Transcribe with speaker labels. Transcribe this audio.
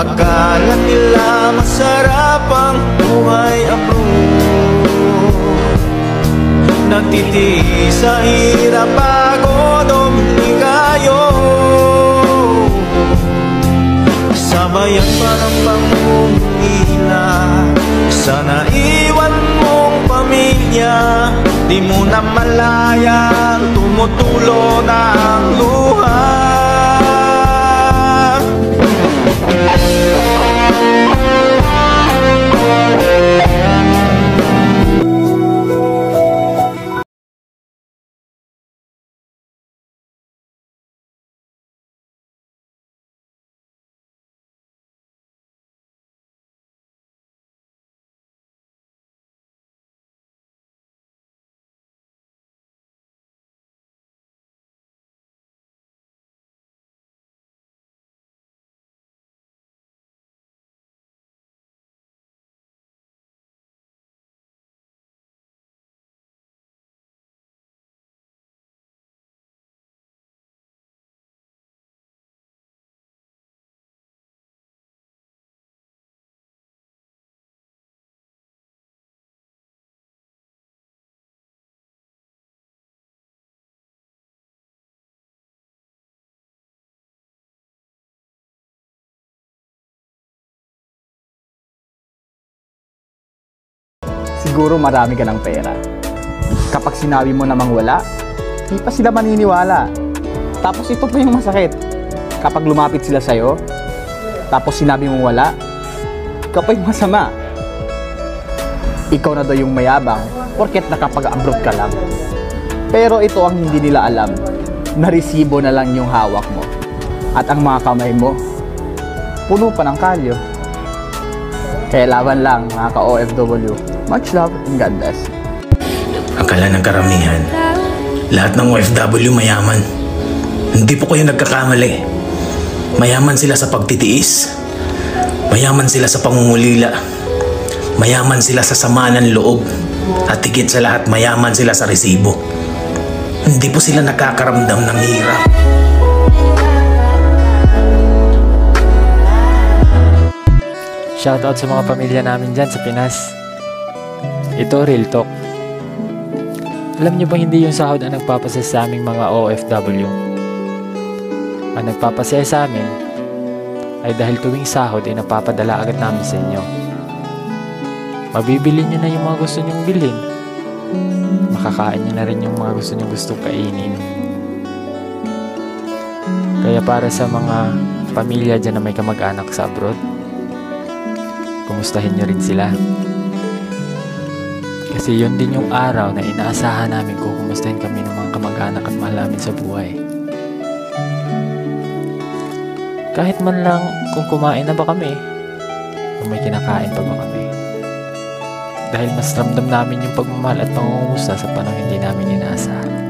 Speaker 1: Akala nila masarap ang buhay abroad. Nagtitiis sa hirap, pagod o ligayo. Sabayan pa ng pangungila sa naiwan mong pamilya. Di mo na malayang tumutulo ng luha.
Speaker 2: Siguro marami ka ng pera. Kapag sinabi mo namang wala, di pa sila maniniwala. Tapos ito pa yung masakit. Kapag lumapit sila sa'yo, tapos sinabi mo wala, ikaw pa yung masama. Ikaw na daw yung mayabang, porket nakapag-abroad ka lang. Pero ito ang hindi nila alam, na resibo na lang yung hawak mo. At ang mga kamay mo, puno pa ng kalyo. Kaya laban lang, mga ka-OFW. Much love and God bless.
Speaker 3: Akala ng karamihan, lahat ng OFW mayaman. Hindi po kayo nagkakamali. Mayaman sila sa pagtitiis. Mayaman sila sa pangungulila. Mayaman sila sa sama ng loob. At higit sa lahat, mayaman sila sa resibo. Hindi po sila nakakaramdam ng hirap.
Speaker 4: Shoutout sa mga pamilya namin dyan sa Pinas. Ito, Real Talk. Alam niyo ba hindi yung sahod ang nagpapasaya sa aming mga OFW? Ang nagpapasaya sa amin ay dahil tuwing sahod ay napapadala agad namin sa inyo. Mabibili niyo na yung mga gusto niyong bilhin. Makakain niyo na rin yung mga gusto niyong gustong kainin. Kaya para sa mga pamilya dyan na may kamag-anak sa abroad, kumustahin niyo rin sila. Kasi yun din yung araw na inaasahan namin kung kumustahin kami ng mga kamag-anak at mahal namin sa buhay. Kahit man lang kung kumain na ba kami, kung may kinakain pa ba kami. Dahil mas ramdam namin yung pagmamahal at pangungumusta sa panahon hindi namin inaasahan.